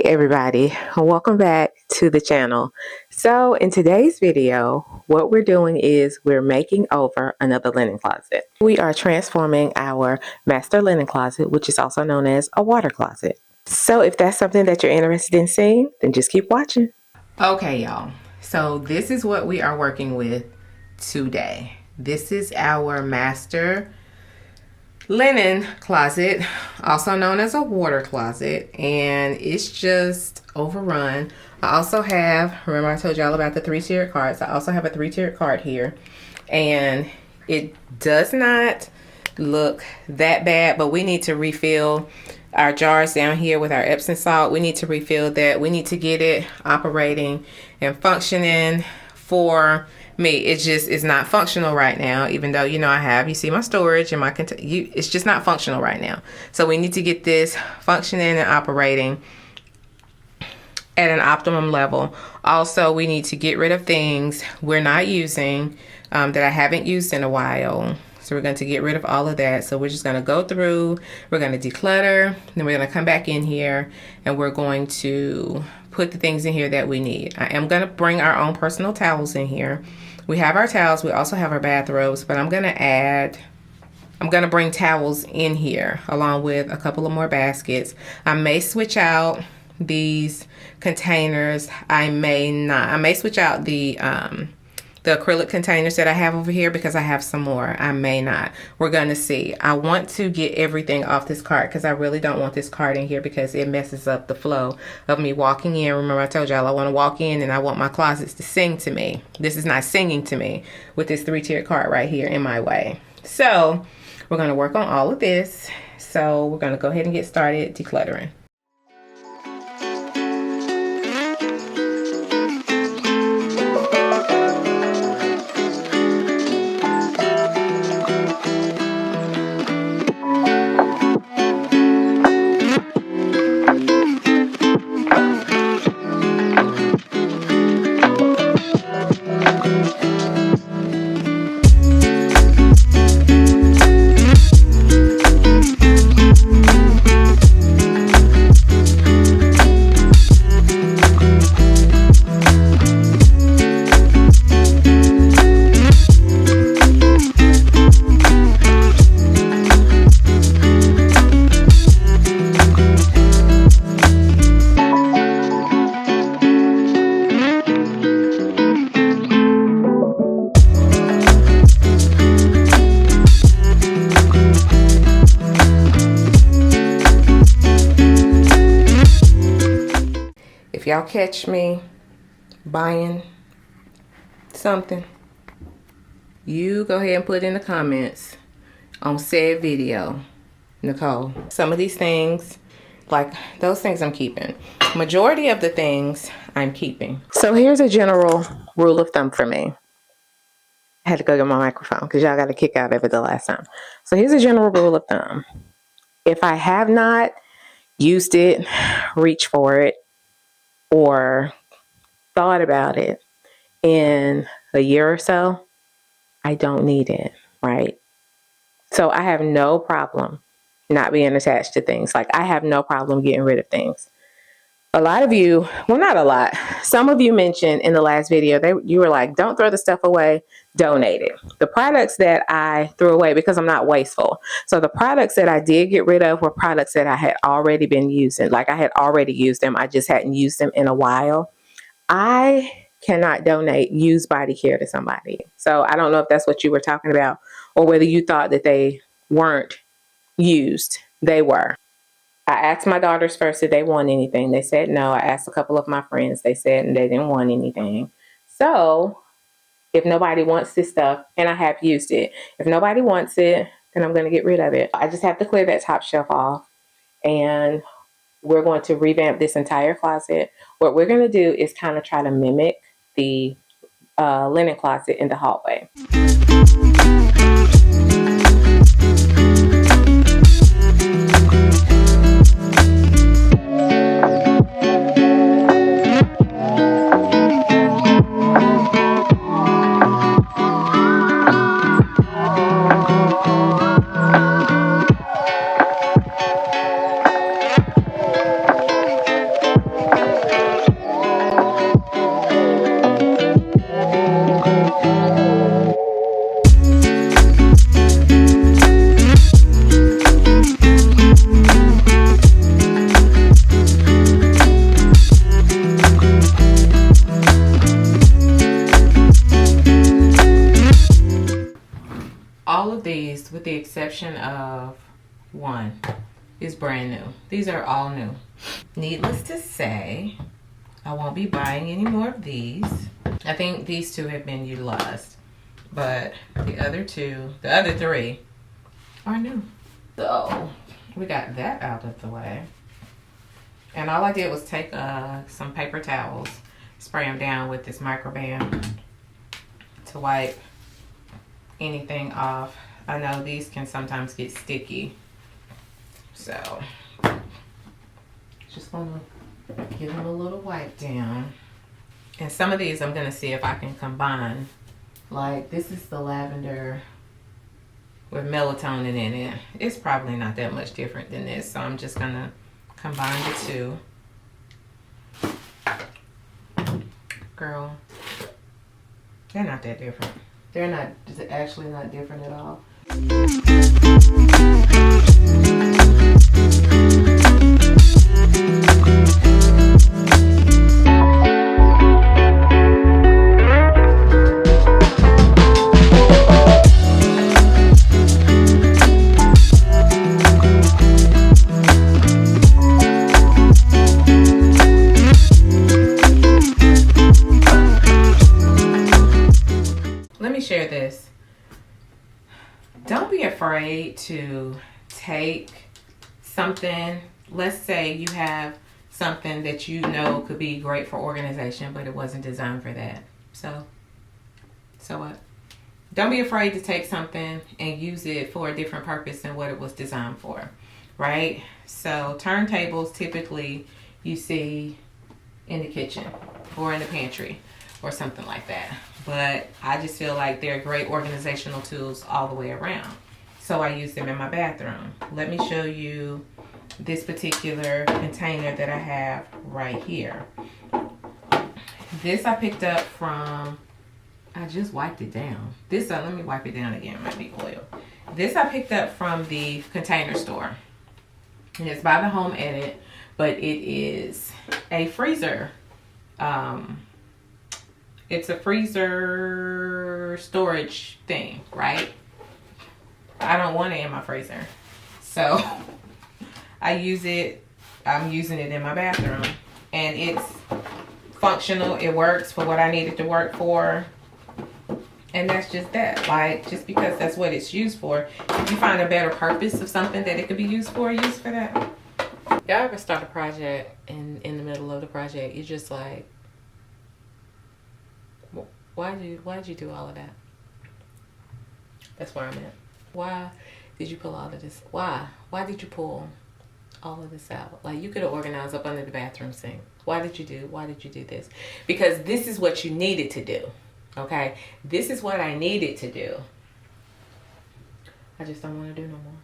everybody, welcome back to the channel. So in today's video, what we're doing is we're making over another linen closet. We are transforming our master linen closet, which is also known as a water closet. So if that's something that you're interested in seeing, then just keep watching. Okay, y'all, so this is what we are working with today. This is our master linen closet, also known as a water closet, and it's just overrun. I also have, remember I told y'all about the 3-tiered carts. I also have a 3-tiered cart here, and it does not look that bad, but we need to refill our jars down here with our Epsom salt. We need to refill that. We need to get it operating and functioning. For me, it just is not functional right now, even though, you know, you see my storage and my it's just not functional right now. So we need to get this functioning and operating at an optimum level. Also, we need to get rid of things we're not using, that I haven't used in a while. So we're going to get rid of all of that. So we're just going to go through, we're going to declutter, then we're going to come back in here and we're going to put the things in here that we need. I am going to bring our own personal towels in here. We have our towels. We also have our bathrobes, but I'm going to bring towels in here along with a couple of more baskets. I may switch out these containers. I may not. I may switch out the acrylic containers that I have over here because I have some more. I may not. We're going to see. I want to get everything off this cart because I really don't want this cart in here because it messes up the flow of me walking in. Remember I told y'all I want to walk in and I want my closets to sing to me. This is not singing to me with this 3-tiered cart right here in my way. So we're going to work on all of this. So we're going to go ahead and get started decluttering. If y'all catch me buying something, you go ahead and put in the comments on said video, Nicole. Some of these things, like those things I'm keeping. Majority of the things I'm keeping. So here's a general rule of thumb for me. I had to go get my microphone because y'all got a kick out of it the last time. So here's a general rule of thumb. If I have not used it, reach for it, or thought about it in a year or so, I don't need it, right? So I have no problem not being attached to things. Like I have no problem getting rid of things. A lot of you, well, not a lot, some of you mentioned in the last video, you were like, don't throw the stuff away, donate it. The products that I threw away, because I'm not wasteful. So the products that I did get rid of were products that I had already been using. Like I had already used them. I just hadn't used them in a while. I cannot donate used body care to somebody. So I don't know if that's what you were talking about or whether you thought that they weren't used. They were. I asked my daughters first if they want anything. They said no. I asked a couple of my friends. They said they didn't want anything. So if nobody wants this stuff, and I have used it, if nobody wants it, then I'm going to get rid of it. I just have to clear that top shelf off, and we're going to revamp this entire closet. What we're going to do is kind of try to mimic the linen closet in the hallway. these, with the exception of one, is brand new. These are all new. Needless to say, I won't be buying any more of these. I think these two have been utilized, but the other three are new. So we got that out of the way. And all I did was take some paper towels, spray them down with this microban to wipe anything off. I know these can sometimes get sticky, so just gonna give them a little wipe down. And some of these I'm gonna see if I can combine. Like this is the lavender with melatonin in it. It's probably not that much different than this, so I'm just gonna combine the two. Girl, they're not that different. They're not, actually not different at all. Share this. Don't be afraid to take something. Let's say you have something that you know could be great for organization, but it wasn't designed for that. So what? Don't be afraid to take something and use it for a different purpose than what it was designed for, right? So turntables typically you see in the kitchen or in the pantry or something like that. But I just feel like they're great organizational tools all the way around. So I use them in my bathroom. Let me show you this particular container that I have right here. This I picked up from, I just wiped it down. This, let me wipe it down again, it might be oil. This I picked up from the Container Store. And it's by the Home Edit, but it is a freezer. It's a freezer storage thing, right? I don't want it in my freezer. So I use it, I'm using it in my bathroom. And it's functional, it works for what I need it to work for. And that's just that. Like, just because that's what it's used for, if you find a better purpose of something that it could be used for, use for that. Y'all ever start a project and in the middle of the project, you're just like, why'd you do all of that? That's where I'm at. Why did you pull all of this? Why did you pull all of this out? Like, you could have organized up under the bathroom sink. Why did you do this? Because this is what you needed to do. Okay? This is what I needed to do. I just don't want to do no more.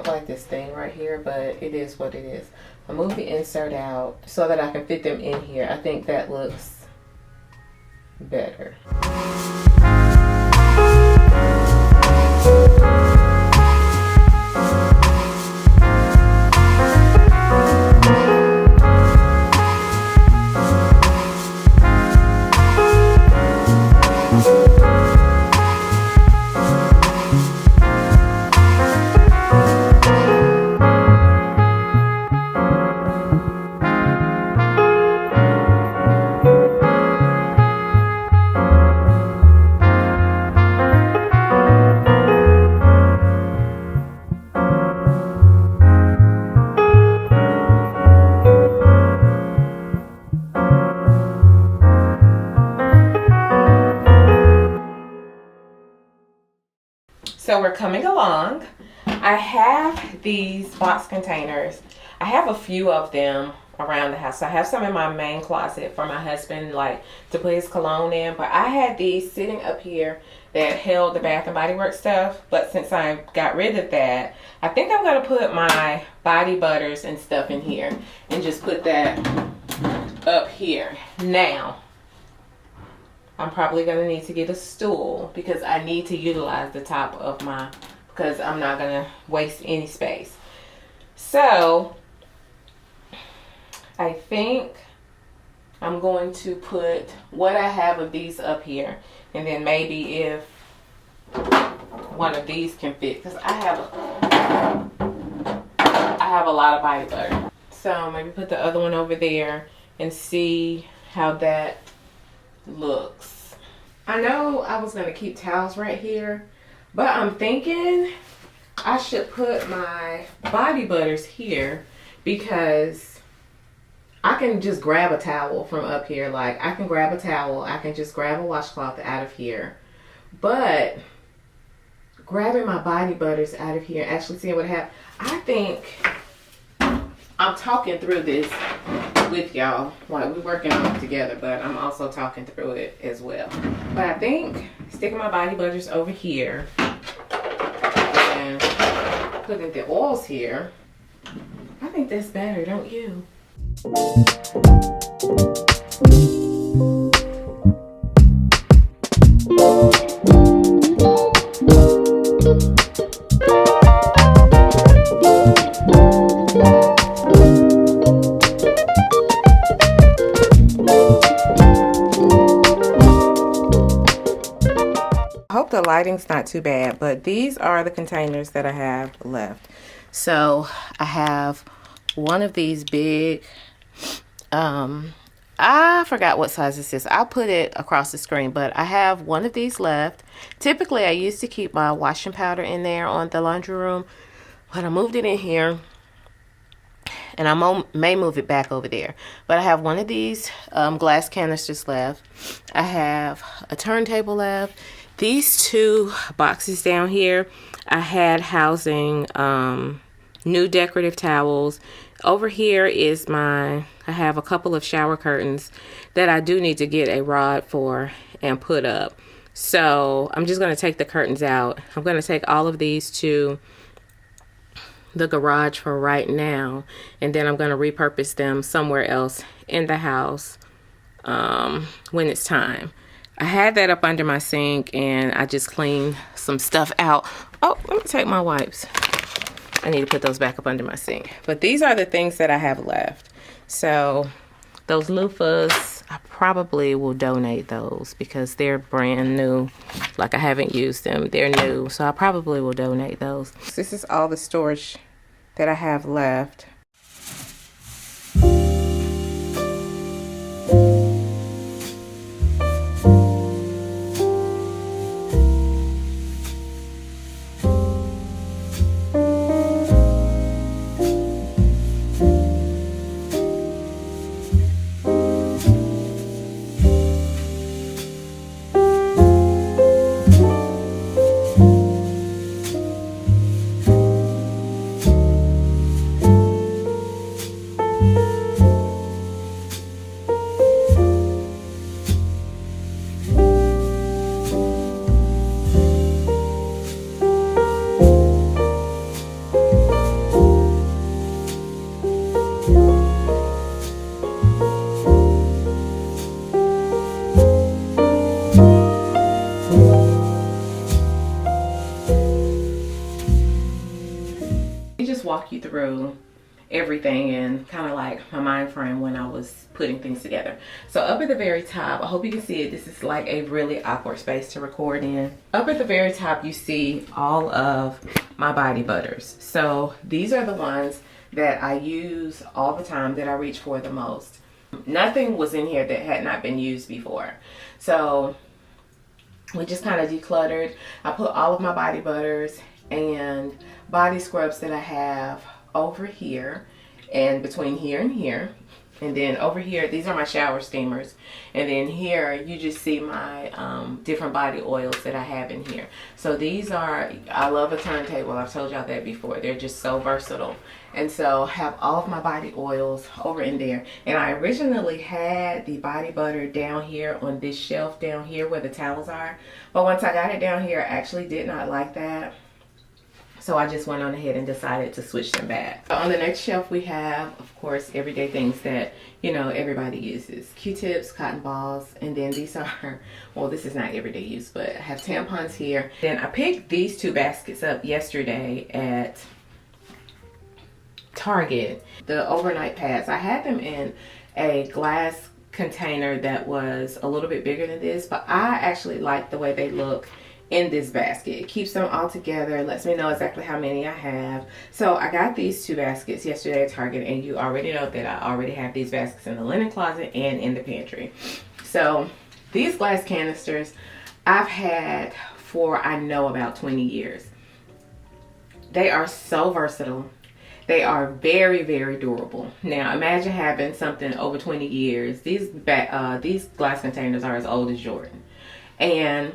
don't like this thing right here, but it is what it is. I move the insert out so that I can fit them in here. I think that looks better. So we're coming along. I have these box containers. I have a few of them around the house. I have some in my main closet for my husband, like to put his cologne in. But I had these sitting up here that held the Bath and Body Works stuff. But since I got rid of that, I think I'm gonna put my body butters and stuff in here and just put that up here. Now, I'm probably gonna need to get a stool because I need to utilize the top of because I'm not gonna waste any space. So I think I'm going to put what I have of these up here, and then maybe if one of these can fit, because I have a lot of body butter. So maybe put the other one over there and see how that looks. I know I was gonna keep towels right here, but I'm thinking I should put my body butters here because I can just grab a towel from up here. Like I can grab a towel, I can just grab a washcloth out of here, but grabbing my body butters out of here, actually seeing what happens. I think I'm talking through this with y'all, like we're working on it together, but I'm also talking through it as well. But I think sticking my body butters over here and putting the oils here, I think that's better, don't you? I hope the lighting's not too bad, but these are the containers that I have left. So I have one of these big, I forgot what size this is. I'll put it across the screen, but I have one of these left. Typically, I used to keep my washing powder in there on the laundry room, but I moved it in here, and I may move it back over there. But I have one of these glass canisters left. I have a turntable left. These two boxes down here, I had housing new decorative towels. Over here is I have a couple of shower curtains that I do need to get a rod for and put up. So I'm just going to take the curtains out. I'm going to take all of these to the garage for right now, and then I'm going to repurpose them somewhere else in the house when it's time. I had that up under my sink and I just cleaned some stuff out. Oh, let me take my wipes. I need to put those back up under my sink. But these are the things that I have left. So those loofahs, I probably will donate those because they're brand new. Like I haven't used them. They're new. So I probably will donate those. This is all the storage that I have left. just walk you through everything and kind of like my mind frame when I was putting things together. So up at the very top, I hope you can see it. This is like a really awkward space to record in. Up at the very top, you see all of my body butters. So these are the ones that I use all the time, that I reach for the most. Nothing was in here that had not been used before. So we just kind of decluttered. I put all of my body butters and body scrubs that I have over here and between here and here, and then over here these are my shower steamers, and then here you just see my different body oils that I have in here. So these are, I love a turntable, I've told y'all that before. They're just so versatile. And so I have all of my body oils over in there, and I originally had the body butter down here on this shelf down here where the towels are, but once I got it down here, I actually did not like that. So I just went on ahead and decided to switch them back. So on the next shelf we have, of course, everyday things that, you know, everybody uses. Q-tips, cotton balls, and then these are, well, this is not everyday use, but I have tampons here. Then I picked these two baskets up yesterday at Target. The overnight pads, I had them in a glass container that was a little bit bigger than this, but I actually like the way they look in this basket. It keeps them all together, lets me know exactly how many I have. So I got these two baskets yesterday at Target, and you already know that I already have these baskets in the linen closet and in the pantry. So these glass canisters I've had for, I know, about 20 years. They are so versatile. They are very, very durable. Now imagine having something over 20 years. These glass containers are as old as Jordan. And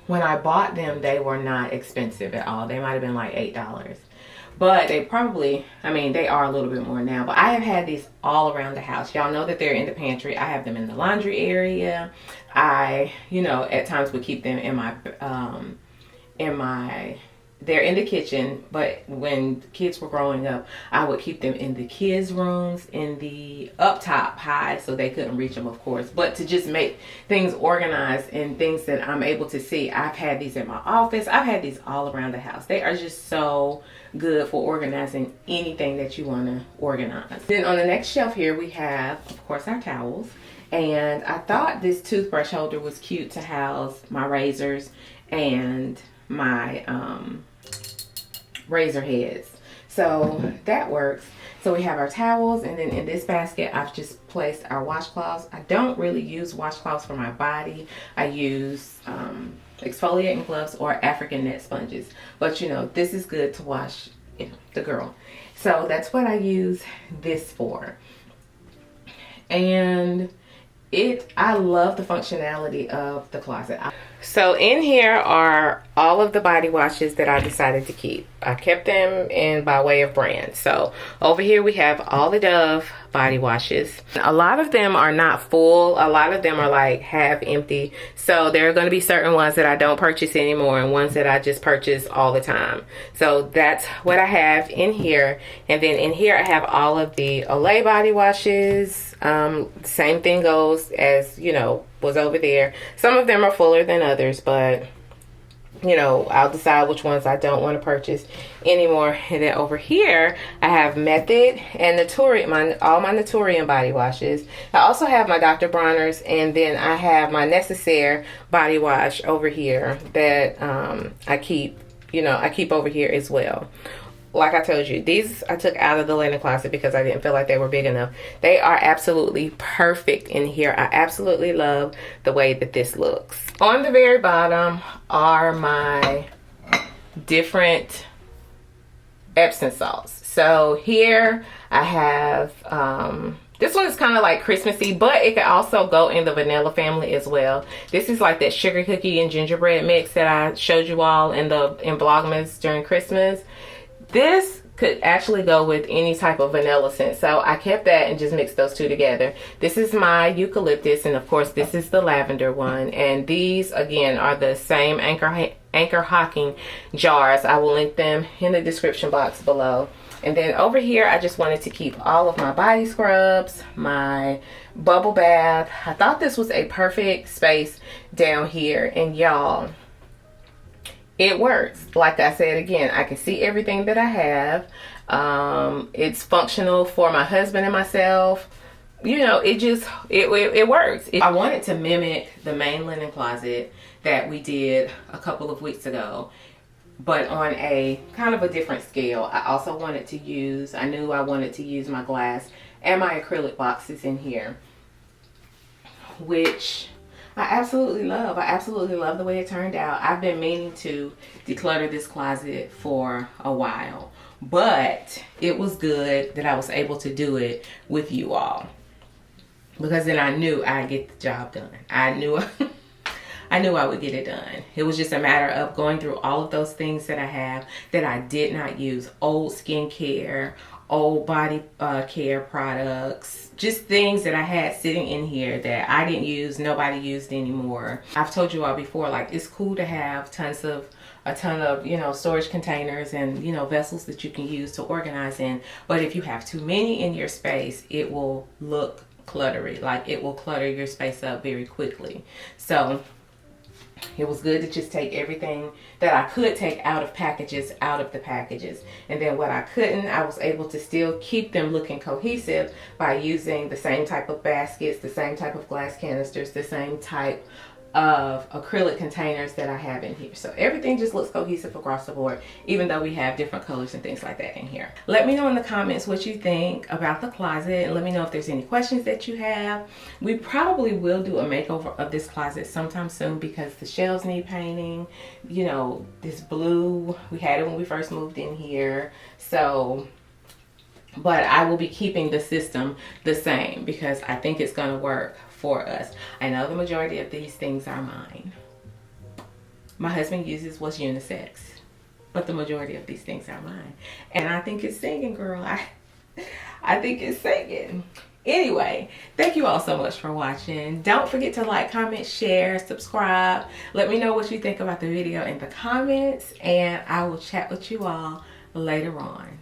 when I bought them, they were not expensive at all. They might have been like $8. But they probably, I mean, they are a little bit more now. But I have had these all around the house. Y'all know that they're in the pantry. I have them in the laundry area. I, you know, at times would keep them in my, they're in the kitchen, but when kids were growing up, I would keep them in the kids' rooms, in the up top high, so they couldn't reach them, of course. But to just make things organized and things that I'm able to see, I've had these in my office. I've had these all around the house. They are just so good for organizing anything that you want to organize. Then on the next shelf here, we have, of course, our towels. And I thought this toothbrush holder was cute to house my razors and my razor heads. So that works. So we have our towels, and then in this basket I've just placed our washcloths. I don't really use washcloths for my body. I use exfoliating gloves or African net sponges. But you know, this is good to wash, you know, the girl. So that's what I use this for. And I love the functionality of the closet. So in here are all of the body washes that I decided to keep. I kept them in by way of brand. So over here we have all the Dove body washes. A lot of them are not full. A lot of them are like half empty. So there are going to be certain ones that I don't purchase anymore and ones that I just purchase all the time. So that's what I have in here. And then in here I have all of the Olay body washes. Same thing goes as, you know, was over there. Some of them are fuller than others, but you know, I'll decide which ones I don't want to purchase anymore. And then over here I have Method and Naturium, all my Naturium body washes. I also have my Dr. Bronner's, and then I have my Necessaire body wash over here that I keep over here as well. Like I told you, these I took out of the linen closet because I didn't feel like they were big enough. They are absolutely perfect in here. I absolutely love the way that this looks. On the very bottom are my different Epsom salts. So here I have, this one is kind of like Christmassy, but it can also go in the vanilla family as well. This is like that sugar cookie and gingerbread mix that I showed you all in Vlogmas during Christmas. This could actually go with any type of vanilla scent, so I kept that and just mixed those two together. This is my eucalyptus, and of course this is the lavender one. And these again are the same Anchor Hocking jars. I will link them in the description box below. And then over here I just wanted to keep all of my body scrubs, my bubble bath. I thought this was a perfect space down here, and y'all, it works. Like I said again, I can see everything that I have. It's functional for my husband and myself. You know, it works. I wanted to mimic the main linen closet that we did a couple of weeks ago, but on a kind of a different scale. I also wanted to use, I knew I wanted to use my glass and my acrylic boxes in here, which I absolutely love. I absolutely love the way it turned out. I've been meaning to declutter this closet for a while, but it was good that I was able to do it with you all, because then I knew I'd get the job done. I knew I would get it done. It was just a matter of going through all of those things that I have that I did not use. Old skincare, old body care products, just things that I had sitting in here that I didn't use, nobody used anymore. I've told you all before, like, it's cool to have a ton of, you know, storage containers and, you know, vessels that you can use to organize in. But if you have too many in your space, it will look cluttery. Like, it will clutter your space up very quickly. So it was good to just take everything that I could take out of the packages. And then what I couldn't, I was able to still keep them looking cohesive by using the same type of baskets, the same type of glass canisters, the same type of acrylic containers that I have in here. So everything just looks cohesive across the board, even though we have different colors and things like that in here. Let me know in the comments what you think about the closet, and let me know if there's any questions that you have. We probably will do a makeover of this closet sometime soon, because the shelves need painting. You know, this blue, we had it when we first moved in here. So, but I will be keeping the system the same because I think it's going to work for us. I know the majority of these things are mine. My husband uses what's unisex, but the majority of these things are mine. And I think it's singing, girl. I think it's singing. Anyway, thank you all so much for watching. Don't forget to like, comment, share, subscribe. Let me know what you think about the video in the comments, and I will chat with you all later on.